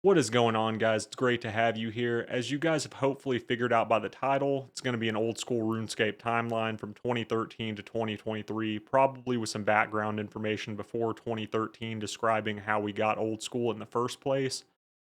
What is going on, guys? It's great to have you here. As you guys have hopefully figured out by the title, it's going to be an old school RuneScape timeline from 2013 to 2023, probably with some background information before 2013 describing how we got old school in the first place.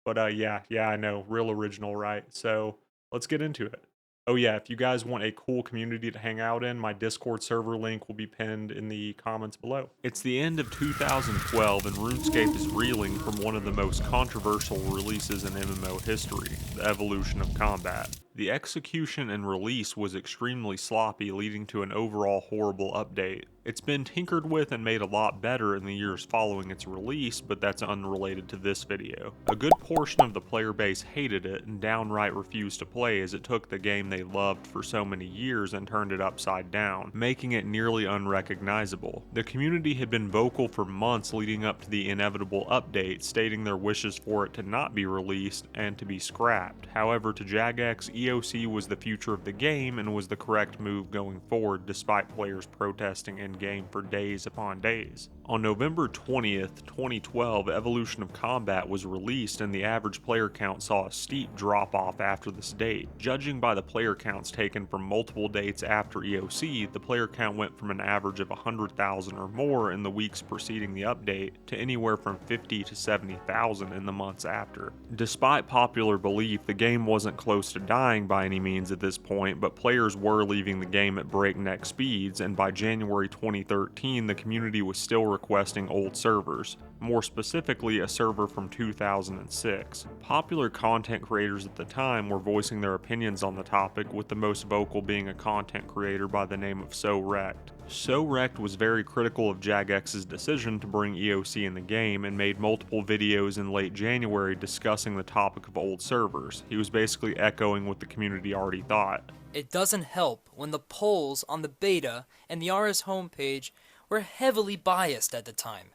But yeah, I know, real original, right? So let's get into it. Oh yeah, if you guys want a cool community to hang out in, my Discord server link will be pinned in the comments below. It's the end of 2012 and RuneScape is reeling from one of the most controversial releases in MMO history, the evolution of combat. The execution and release was extremely sloppy, leading to an overall horrible update. It's been tinkered with and made a lot better in the years following its release, but that's unrelated to this video. A good portion of the player base hated it and downright refused to play, as it took the game they loved for so many years and turned it upside down, making it nearly unrecognizable. The community had been vocal for months leading up to the inevitable update, stating their wishes for it to not be released and to be scrapped. However, to Jagex, EOC was the future of the game and was the correct move going forward, despite players protesting in-game for days upon days. On November 20th, 2012, Evolution of Combat was released, and the average player count saw a steep drop-off after this date. Judging by the player counts taken from multiple dates after EOC, the player count went from an average of 100,000 or more in the weeks preceding the update to anywhere from 50 to 70,000 in the months after. Despite popular belief, the game wasn't close to dying by any means at this point, but players were leaving the game at breakneck speeds, and by January 2013, the community was still requesting old servers, more specifically a server from 2006. Popular content creators at the time were voicing their opinions on the topic, with the most vocal being a content creator by the name of So Wrecked. So Wrecked was very critical of Jagex's decision to bring EOC in the game and made multiple videos in late January discussing the topic of old servers. He was basically echoing what the community already thought. It doesn't help when the polls on the beta and the RS homepage were heavily biased at the time.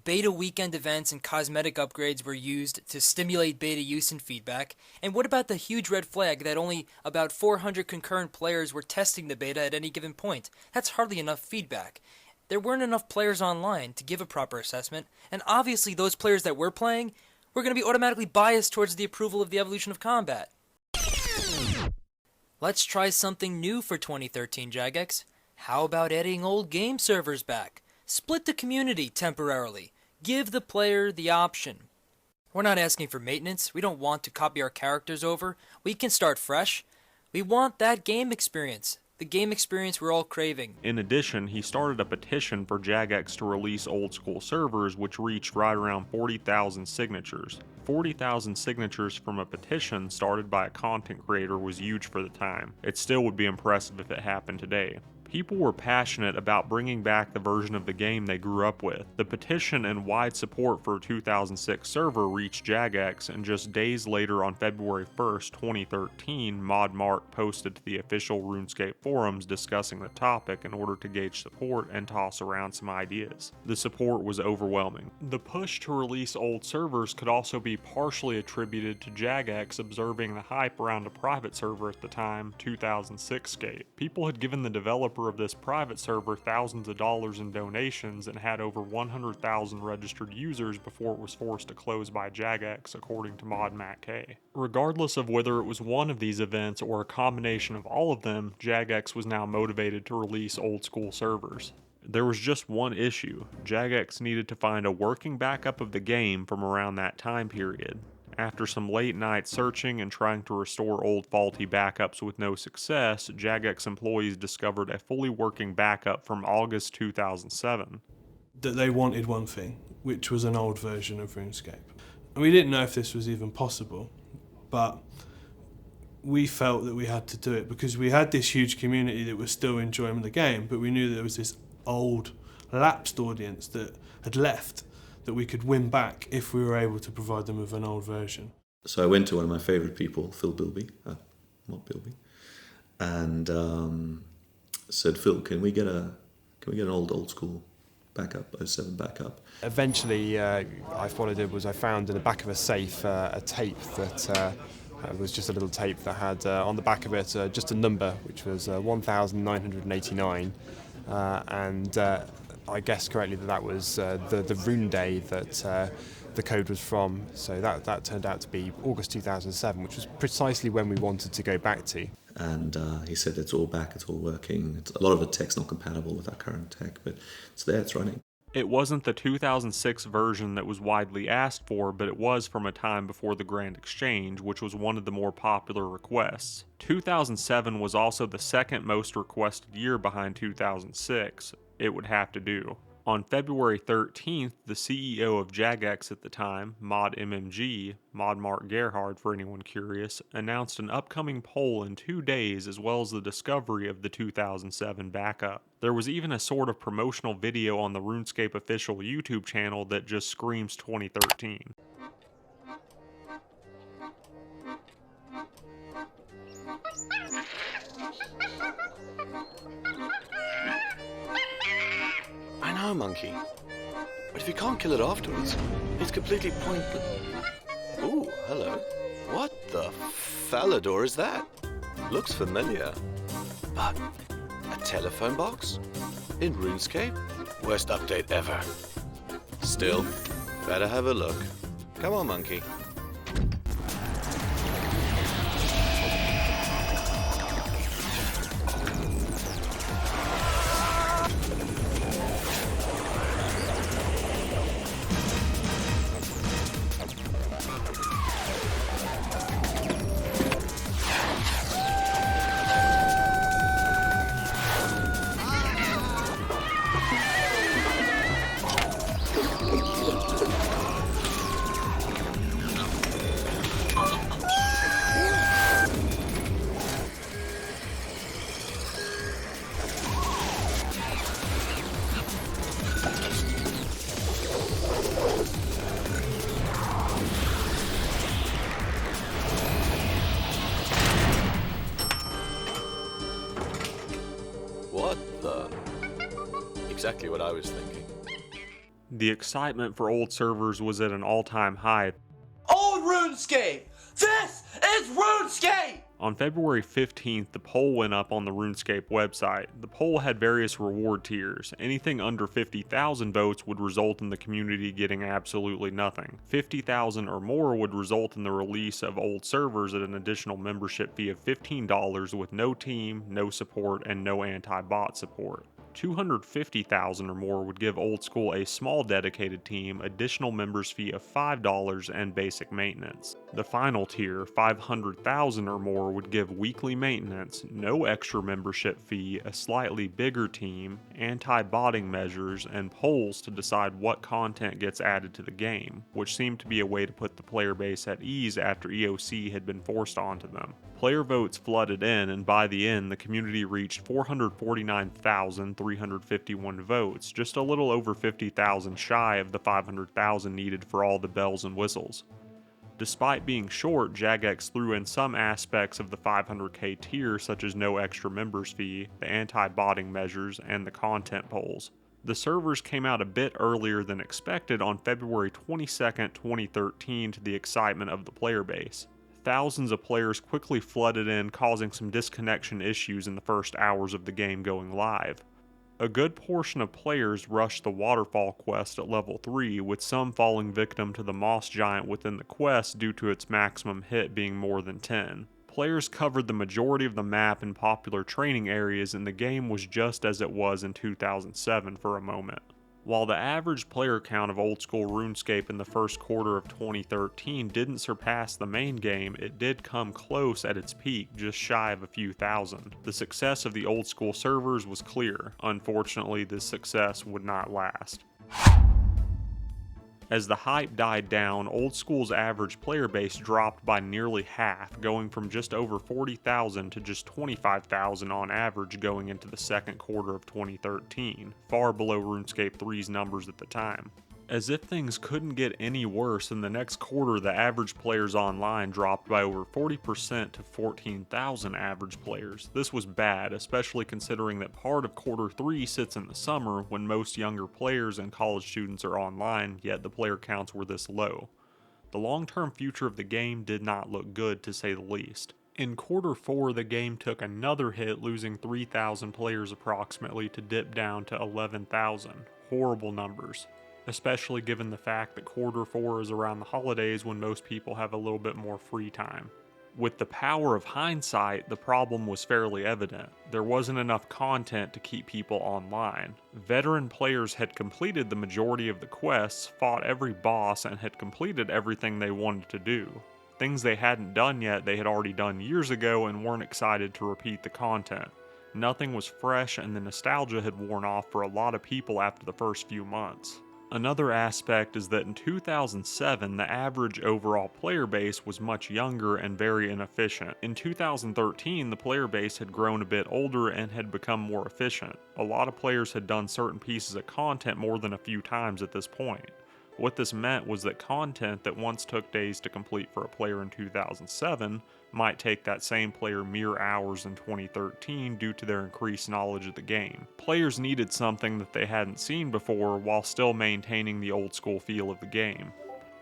Beta weekend events and cosmetic upgrades were used to stimulate beta use and feedback. And what about the huge red flag that only about 400 concurrent players were testing the beta at any given point? That's hardly enough feedback. There weren't enough players online to give a proper assessment, and obviously those players that were playing were going to be automatically biased towards the approval of the evolution of combat. Let's try something new for 2013, Jagex. How about adding old game servers back? Split the community temporarily. Give the player the option. We're not asking for maintenance. We don't want to copy our characters over. We can start fresh. We want that game experience. The game experience we're all craving. In addition, he started a petition for Jagex to release old school servers, which reached right around 40,000 signatures. 40,000 signatures from a petition started by a content creator was huge for the time. It still would be impressive if it happened today. People were passionate about bringing back the version of the game they grew up with. The petition and wide support for a 2006 server reached Jagex, and just days later on February 1st, 2013, ModMark posted to the official RuneScape forums discussing the topic in order to gauge support and toss around some ideas. The support was overwhelming. The push to release old servers could also be partially attributed to Jagex observing the hype around a private server at the time, 2006scape. People had given the developer of this private server thousands of dollars in donations and had over 100,000 registered users before it was forced to close by Jagex, according to ModMattK. Regardless of whether it was one of these events or a combination of all of them, Jagex was now motivated to release old school servers. There was just one issue. Jagex needed to find a working backup of the game from around that time period. After some late night searching and trying to restore old faulty backups with no success, Jagex employees discovered a fully working backup from August 2007. That they wanted one thing, which was an old version of RuneScape. And we didn't know if this was even possible, but we felt that we had to do it because we had this huge community that was still enjoying the game, but we knew there was this old, lapsed audience that had left that we could win back if we were able to provide them with an old version. So I went to one of my favourite people, Phil Bilby, not Bilby, and said, Phil, can we get an old school backup, 07 backup? Eventually, what I did was I found in the back of a safe a tape that was just a little tape that had on the back of it just a number, which was 1989, and I guessed correctly that was the rune day that the code was from. So that turned out to be August 2007, which was precisely when we wanted to go back to. And he said it's all back, it's all working. A lot of the tech's not compatible with our current tech, but it's there, it's running. It wasn't the 2006 version that was widely asked for, but it was from a time before the Grand Exchange, which was one of the more popular requests. 2007 was also the second most requested year behind 2006. It would have to do. On February 13th, the CEO of Jagex at the time, Mod MMG, Mod Mark Gerhard for anyone curious, announced an upcoming poll in 2 days as well as the discovery of the 2007 backup. There was even a sort of promotional video on the RuneScape official YouTube channel that just screams 2013. I know, Monkey. But if you can't kill it afterwards, it's completely pointless. Ooh, hello. What the Falador is that? Looks familiar. But a telephone box? In RuneScape? Worst update ever. Still, better have a look. Come on, Monkey. What the? Exactly what I was thinking. The excitement for old servers was at an all-time high. Old RuneScape! This is RuneScape! On February 15th, the poll went up on the RuneScape website. The poll had various reward tiers. Anything under 50,000 votes would result in the community getting absolutely nothing. 50,000 or more would result in the release of old servers at an additional membership fee of $15 with no team, no support, and no anti-bot support. 250,000 or more would give Old School a small dedicated team, additional members fee of $5, and basic maintenance. The final tier, 500,000 or more, would give weekly maintenance, no extra membership fee, a slightly bigger team, anti-botting measures, and polls to decide what content gets added to the game, which seemed to be a way to put the player base at ease after EOC had been forced onto them. Player votes flooded in, and by the end, the community reached 449,351 votes, just a little over 50,000 shy of the 500,000 needed for all the bells and whistles. Despite being short, Jagex threw in some aspects of the 500k tier, such as no extra members fee, the anti-botting measures, and the content polls. The servers came out a bit earlier than expected on February 22nd, 2013 to the excitement of the player base. Thousands of players quickly flooded in, causing some disconnection issues in the first hours of the game going live. A good portion of players rushed the waterfall quest at level 3, with some falling victim to the moss giant within the quest due to its maximum hit being more than 10. Players covered the majority of the map in popular training areas, and the game was just as it was in 2007 for a moment. While the average player count of Old School RuneScape in the first quarter of 2013 didn't surpass the main game, it did come close at its peak, just shy of a few thousand. The success of the Old School servers was clear. Unfortunately, this success would not last. As the hype died down, Old School's average player base dropped by nearly half, going from just over 40,000 to just 25,000 on average going into the second quarter of 2013, far below RuneScape 3's numbers at the time. As if things couldn't get any worse, in the next quarter the average players online dropped by over 40% to 14,000 average players. This was bad, especially considering that part of quarter 3 sits in the summer when most younger players and college students are online, yet the player counts were this low. The long-term future of the game did not look good, to say the least. In quarter 4, the game took another hit, losing 3,000 players approximately to dip down to 11,000. Horrible numbers. especially given the fact that quarter 4 is around the holidays when most people have a little bit more free time. With the power of hindsight, the problem was fairly evident. There wasn't enough content to keep people online. Veteran players had completed the majority of the quests, fought every boss, and had completed everything they wanted to do. Things they hadn't done yet they had already done years ago and weren't excited to repeat the content. Nothing was fresh, and the nostalgia had worn off for a lot of people after the first few months. Another aspect is that in 2007, the average overall player base was much younger and very inefficient. In 2013, the player base had grown a bit older and had become more efficient. A lot of players had done certain pieces of content more than a few times at this point. What this meant was that content that once took days to complete for a player in 2007 might take that same player mere hours in 2013 due to their increased knowledge of the game. Players needed something that they hadn't seen before while still maintaining the old school feel of the game.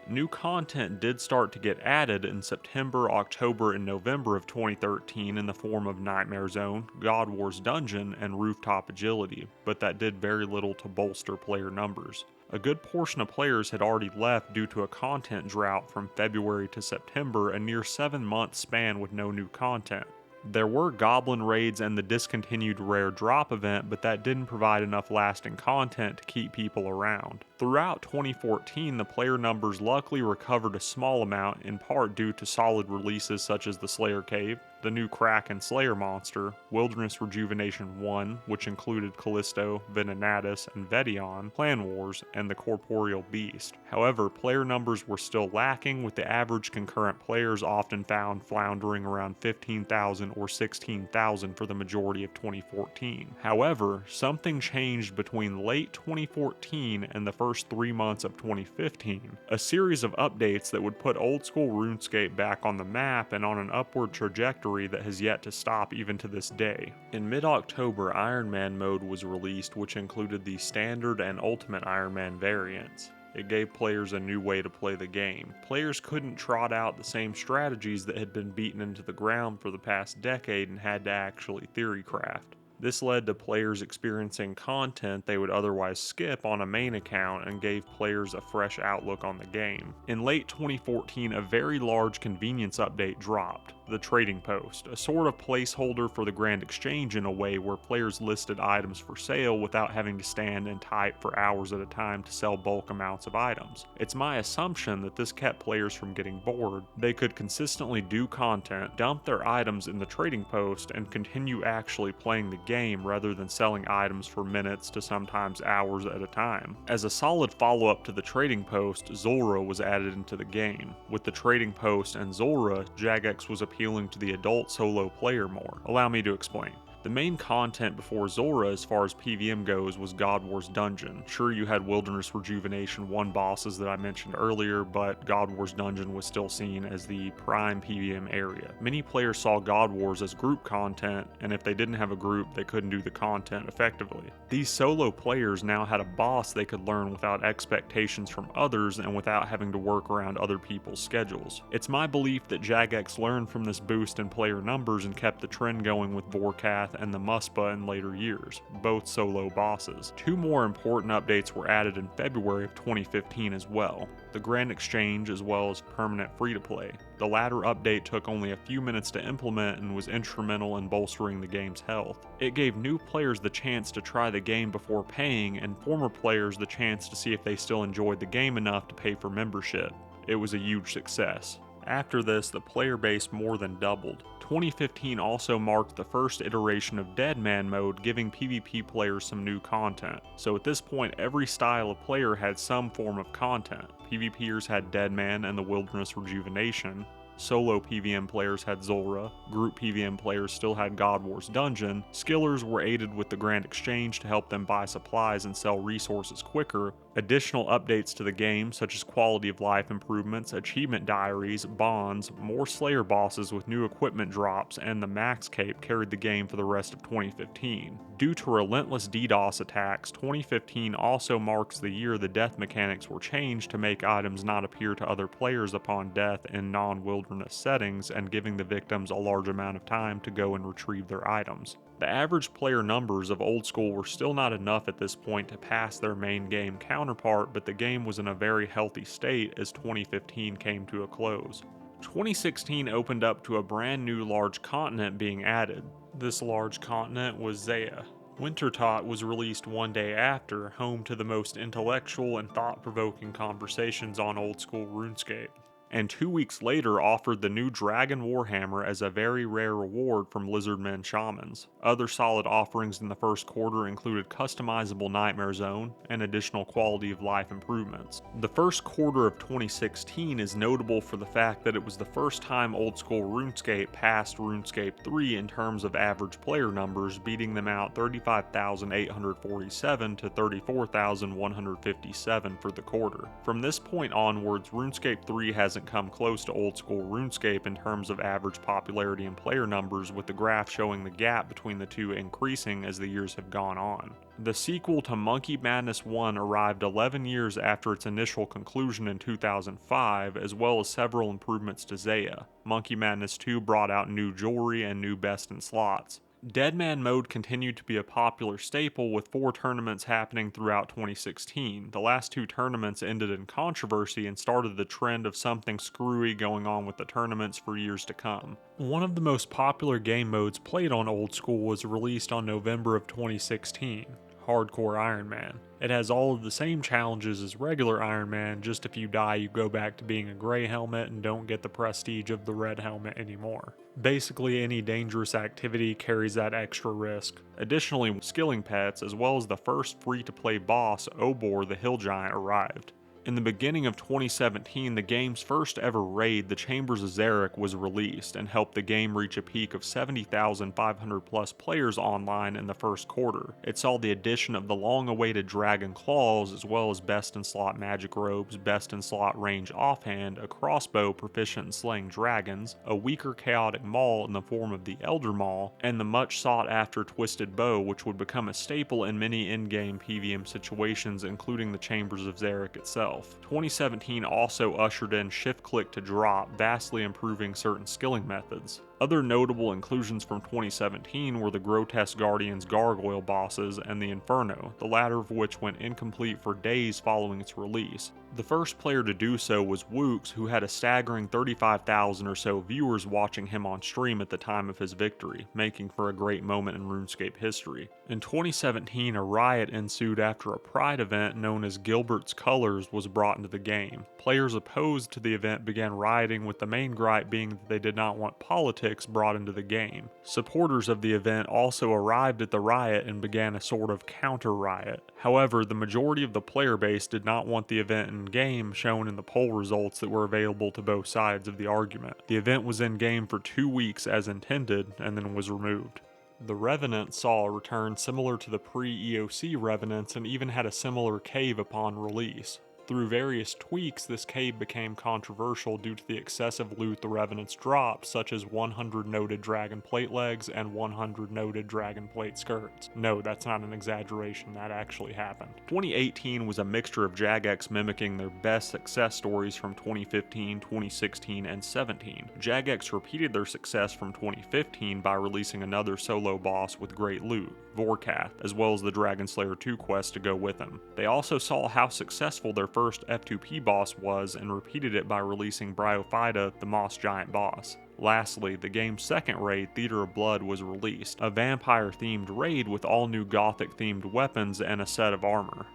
New content did start to get added in September, October, and November of 2013 in the form of Nightmare Zone, God Wars Dungeon, and Rooftop Agility, but that did very little to bolster player numbers. A good portion of players had already left due to a content drought from February to September, a near 7-month span with no new content. There were goblin raids and the discontinued rare drop event, but that didn't provide enough lasting content to keep people around. Throughout 2014, the player numbers luckily recovered a small amount, in part due to solid releases such as the Slayer Cave, the new Kraken Slayer monster, Wilderness Rejuvenation 1, which included Callisto, Venenatus, and Vedion, Clan Wars, and the Corporeal Beast. However, player numbers were still lacking, with the average concurrent players often found floundering around 15,000 or 16,000 for the majority of 2014. However, something changed between late 2014 and the first 3 months of 2015. A series of updates that would put old school RuneScape back on the map and on an upward trajectory that has yet to stop even to this day. In mid-October, Iron Man mode was released, which included the standard and ultimate Iron Man variants. It gave players a new way to play the game. Players couldn't trot out the same strategies that had been beaten into the ground for the past decade and had to actually theorycraft. This led to players experiencing content they would otherwise skip on a main account and gave players a fresh outlook on the game. In late 2014, a very large convenience update dropped, the Trading Post, a sort of placeholder for the Grand Exchange in a way where players listed items for sale without having to stand and type for hours at a time to sell bulk amounts of items. It's my assumption that this kept players from getting bored. They could consistently do content, dump their items in the Trading Post, and continue actually playing the game rather than selling items for minutes to sometimes hours at a time. As a solid follow-up to the Trading Post, Zulrah was added into the game. With the Trading Post and Zulrah, Jagex was appealing to the adult solo player more. Allow me to explain. The main content before Zulrah as far as PvM goes was God Wars Dungeon. Sure, you had Wilderness Rejuvenation 1 bosses that I mentioned earlier, but God Wars Dungeon was still seen as the prime PvM area. Many players saw God Wars as group content, and if they didn't have a group, they couldn't do the content effectively. These solo players now had a boss they could learn without expectations from others and without having to work around other people's schedules. It's my belief that Jagex learned from this boost in player numbers and kept the trend going with Vorkath and the Muspa in later years, both solo bosses. 2 more important updates were added in February of 2015 as well, the Grand Exchange as well as permanent free-to-play. The latter update took only a few minutes to implement and was instrumental in bolstering the game's health. It gave new players the chance to try the game before paying, and former players the chance to see if they still enjoyed the game enough to pay for membership. It was a huge success. After this, the player base more than doubled. 2015 also marked the first iteration of Deadman mode, giving PvP players some new content. So at this point, every style of player had some form of content. PvPers had Deadman and the Wilderness Rejuvenation. Solo PvM players had Zulrah, group PvM players still had God Wars Dungeon, skillers were aided with the Grand Exchange to help them buy supplies and sell resources quicker, additional updates to the game such as quality of life improvements, achievement diaries, bonds, more Slayer bosses with new equipment drops, and the Max Cape carried the game for the rest of 2015. Due to relentless DDoS attacks, 2015 also marks the year the death mechanics were changed to make items not appear to other players upon death in non-Wilderness wilderness settings and giving the victims a large amount of time to go and retrieve their items. The average player numbers of Old School were still not enough at this point to pass their main game counterpart, but the game was in a very healthy state as 2015 came to a close. 2016 opened up to a brand new large continent being added. This large continent was Zaya. Wintertot was released one day after, home to the most intellectual and thought-provoking conversations on Old School RuneScape. And 2 weeks later offered the new Dragon Warhammer as a very rare reward from Lizardmen Shamans. Other solid offerings in the first quarter included customizable Nightmare Zone and additional quality of life improvements. The first quarter of 2016 is notable for the fact that it was the first time Old School RuneScape passed RuneScape 3 in terms of average player numbers, beating them out 35,847 to 34,157 for the quarter. From this point onwards, RuneScape 3 hasn't come close to Old School RuneScape in terms of average popularity and player numbers, with the graph showing the gap between the two increasing as the years have gone on. The sequel to Monkey Madness 1 arrived 11 years after its initial conclusion in 2005, as well as several improvements to Zaya. Monkey Madness 2 brought out new jewelry and new best in slots. Deadman mode continued to be a popular staple, with 4 tournaments happening throughout 2016. The last 2 tournaments ended in controversy and started the trend of something screwy going on with the tournaments for years to come. One of the most popular game modes played on Old School was released on November of 2016. Hardcore Iron Man. It has all of the same challenges as regular Iron Man, just if you die you go back to being a gray helmet and don't get the prestige of the red helmet anymore. Basically any dangerous activity carries that extra risk. Additionally, skilling pets, as well as the first free-to-play boss, Obor the Hill Giant, arrived. In the beginning of 2017, the game's first ever raid, the Chambers of Xeric, was released and helped the game reach a peak of 70,500 plus players online in the first quarter. It saw the addition of the long-awaited Dragon Claws, as well as best in slot magic robes, best in slot range offhand, a crossbow proficient in slaying dragons, a weaker chaotic maul in the form of the Elder Maul, and the much sought after Twisted Bow, which would become a staple in many in-game PvM situations, including the Chambers of Xeric itself. 2017 also ushered in shift-click to drop, vastly improving certain skilling methods. Other notable inclusions from 2017 were the Grotesque Guardians Gargoyle bosses and the Inferno, the latter of which went incomplete for days following its release. The first player to do so was Wooks, who had a staggering 35,000 or so viewers watching him on stream at the time of his victory, making for a great moment in RuneScape history. In 2017, a riot ensued after a pride event known as Gilbert's Colors was brought into the game. Players opposed to the event began rioting, with the main gripe being that they did not want politics brought into the game. Supporters of the event also arrived at the riot and began a sort of counter-riot. However, the majority of the player base did not want the event in-game, shown in the poll results that were available to both sides of the argument. The event was in-game for 2 weeks as intended, and then was removed. The Revenant saw a return similar to the pre-EOC Revenants and even had a similar cave upon release. Through various tweaks, this cave became controversial due to the excessive loot the Revenants dropped, such as 100 noted dragon plate legs and 100 noted dragon plate skirts. No, that's not an exaggeration, that actually happened. 2018 was a mixture of Jagex mimicking their best success stories from 2015, 2016, and 17. Jagex repeated their success from 2015 by releasing another solo boss with great loot, Vorkath, as well as the Dragon Slayer 2 quest to go with him. They also saw how successful their first F2P boss was and repeated it by releasing Bryophyta, the Moss Giant boss. Lastly, the game's second raid, Theater of Blood, was released, a vampire-themed raid with all new gothic-themed weapons and a set of armor.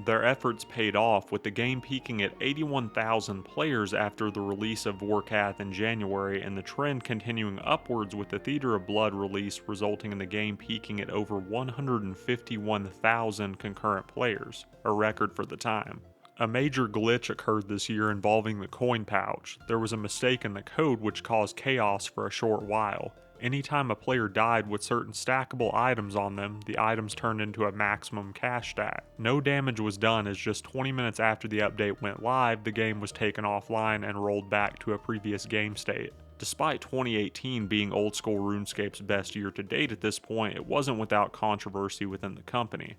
Their efforts paid off, with the game peaking at 81,000 players after the release of Vorkath in January, and the trend continuing upwards with the Theater of Blood release resulting in the game peaking at over 151,000 concurrent players, a record for the time. A major glitch occurred this year involving the coin pouch. There was a mistake in the code which caused chaos for a short while. Anytime a player died with certain stackable items on them, the items turned into a maximum cash stack. No damage was done, as just 20 minutes after the update went live, the game was taken offline and rolled back to a previous game state. Despite 2018 being Old School RuneScape's best year to date at this point, it wasn't without controversy within the company.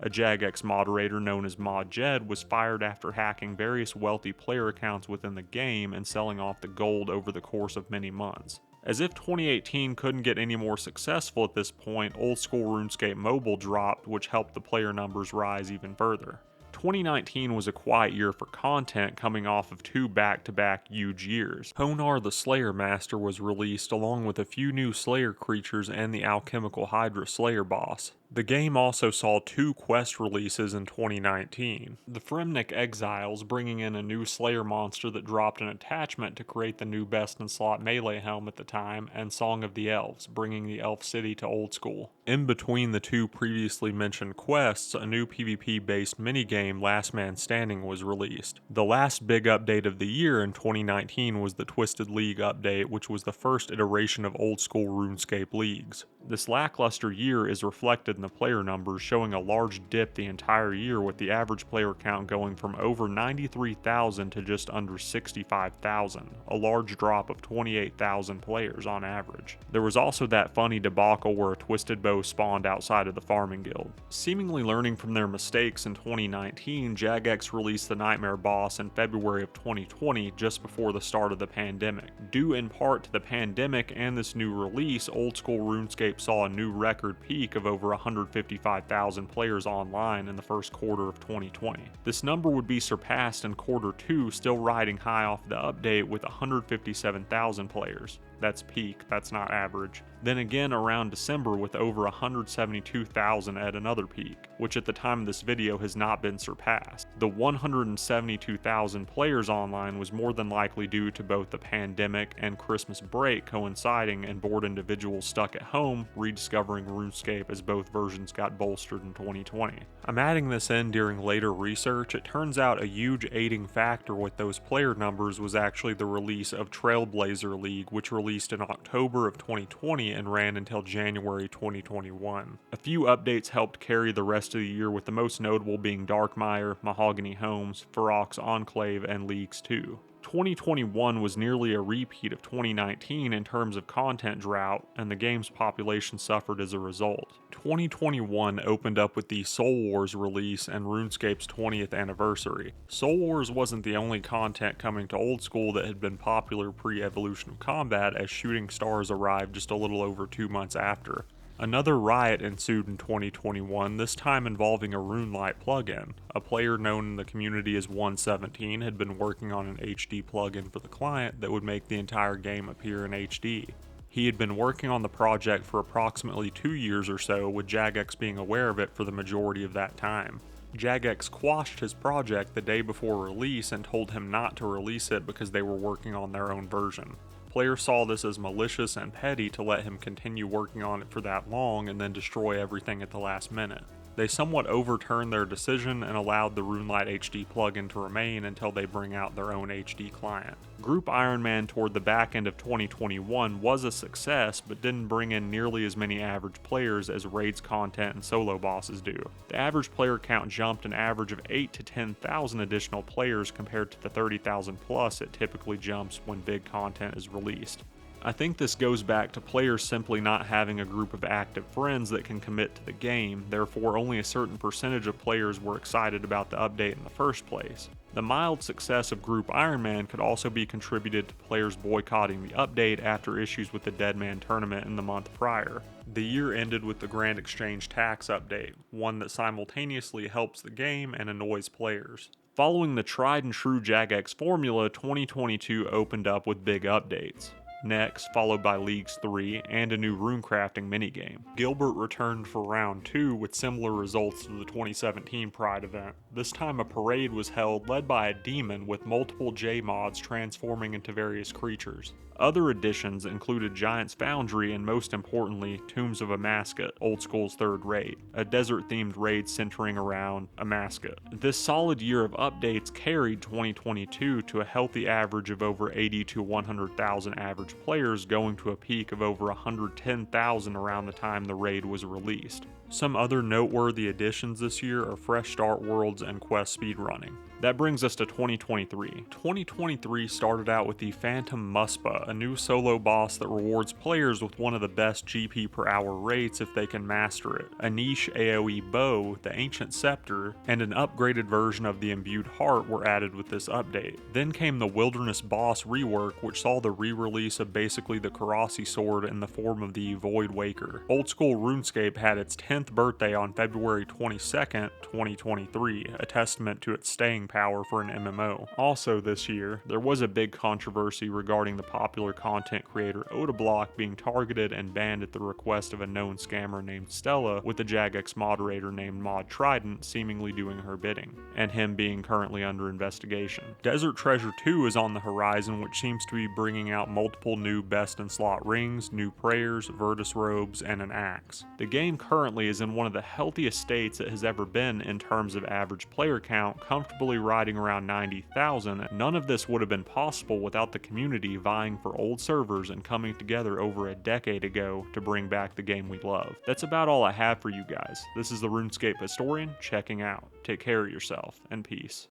A Jagex moderator known as Mod Jed was fired after hacking various wealthy player accounts within the game and selling off the gold over the course of many months. As if 2018 couldn't get any more successful at this point, old school RuneScape Mobile dropped, which helped the player numbers rise even further. 2019 was a quiet year for content, coming off of 2 back-to-back huge years. Honar the Slayer Master was released along with a few new Slayer creatures and the Alchemical Hydra Slayer boss. The game also saw 2 quest releases in 2019. The Fremnik Exiles, bringing in a new Slayer monster that dropped an attachment to create the new best-in-slot melee helm at the time, and Song of the Elves, bringing the Elf City to old school. In between the 2 previously mentioned quests, a new PvP-based minigame, Last Man Standing, was released. The last big update of the year in 2019 was the Twisted League update, which was the first iteration of old school RuneScape leagues. This lackluster year is reflected in the player numbers, showing a large dip the entire year, with the average player count going from over 93,000 to just under 65,000, a large drop of 28,000 players on average. There was also that funny debacle where a Twisted Bow spawned outside of the farming guild. Seemingly learning from their mistakes in 2019, Jagex released the Nightmare boss in February of 2020, just before the start of the pandemic. Due in part to the pandemic and this new release, old school RuneScape saw a new record peak of over 155,000 players online in the first quarter of 2020. This number would be surpassed in quarter 2, still riding high off the update with 157,000 players. That's peak, that's not average. Then again around December with over 172,000 at another peak, which at the time of this video has not been surpassed. The 172,000 players online was more than likely due to both the pandemic and Christmas break coinciding, and bored individuals stuck at home rediscovering RuneScape as both versions got bolstered in 2020. I'm adding this in during later research. It turns out a huge aiding factor with those player numbers was actually the release of Trailblazer League, which released in October of 2020 and ran until January 2021. A few updates helped carry the rest of the year, with the most notable being Darkmire, Mahogany Homes, Ferox Enclave, and Leagues 2. 2021 was nearly a repeat of 2019 in terms of content drought, and the game's population suffered as a result. 2021 opened up with the Soul Wars release and RuneScape's 20th anniversary. Soul Wars wasn't the only content coming to old school that had been popular pre-Evolution of Combat, as Shooting Stars arrived just a little over 2 months after. Another riot ensued in 2021, this time involving a RuneLite plugin. A player known in the community as 117 had been working on an HD plugin for the client that would make the entire game appear in HD. He had been working on the project for approximately 2 years or so, with Jagex being aware of it for the majority of that time. Jagex quashed his project the day before release and told him not to release it because they were working on their own version. Players saw this as malicious and petty to let him continue working on it for that long and then destroy everything at the last minute. They somewhat overturned their decision and allowed the RuneLite HD plugin to remain until they bring out their own HD client. Group Iron Man toward the back end of 2021 was a success, but didn't bring in nearly as many average players as raids content and solo bosses do. The average player count jumped an average of 8 to 10,000 additional players compared to the 30,000 plus it typically jumps when big content is released. I think this goes back to players simply not having a group of active friends that can commit to the game, therefore only a certain percentage of players were excited about the update in the first place. The mild success of Group Iron Man could also be contributed to players boycotting the update after issues with the Deadman tournament in the month prior. The year ended with the Grand Exchange Tax update, one that simultaneously helps the game and annoys players. Following the tried and true Jagex formula, 2022 opened up with big updates. Next, followed by Leagues 3 and a new runecrafting minigame. Gilbert returned for round 2 with similar results to the 2017 Pride event. This time a parade was held led by a demon with multiple J-mods transforming into various creatures. Other additions included Giant's Foundry and, most importantly, Tombs of a Mascot, old school's third raid, a desert-themed raid centering around a mascot. This solid year of updates carried 2022 to a healthy average of over 80 to 100,000 average players, going to a peak of over 110,000 around the time the raid was released. Some other noteworthy additions this year are fresh start worlds and quest speedrunning. That brings us to 2023. 2023 started out with the Phantom Muspa, a new solo boss that rewards players with one of the best GP per hour rates if they can master it, a niche AoE bow, the Ancient Scepter, and an upgraded version of the Imbued Heart were added with this update. Then came the Wilderness Boss rework, which saw the re-release of basically the Karasi sword in the form of the Void Waker. Old school RuneScape had its 10th birthday on February 22nd, 2023, a testament to its staying power for an MMO. Also this year, there was a big controversy regarding the popular content creator Odablock being targeted and banned at the request of a known scammer named Stella, with a Jagex moderator named Mod Trident seemingly doing her bidding, and him being currently under investigation. Desert Treasure 2 is on the horizon, which seems to be bringing out multiple new best in slot rings, new prayers, Virtus robes, and an axe. The game currently is in one of the healthiest states it has ever been in terms of average player count, comfortably riding around 90,000. None of this would have been possible without the community vying for old servers and coming together over a decade ago to bring back the game we love. That's about all I have for you guys. This is the RuneScape Historian checking out. Take care of yourself, and peace.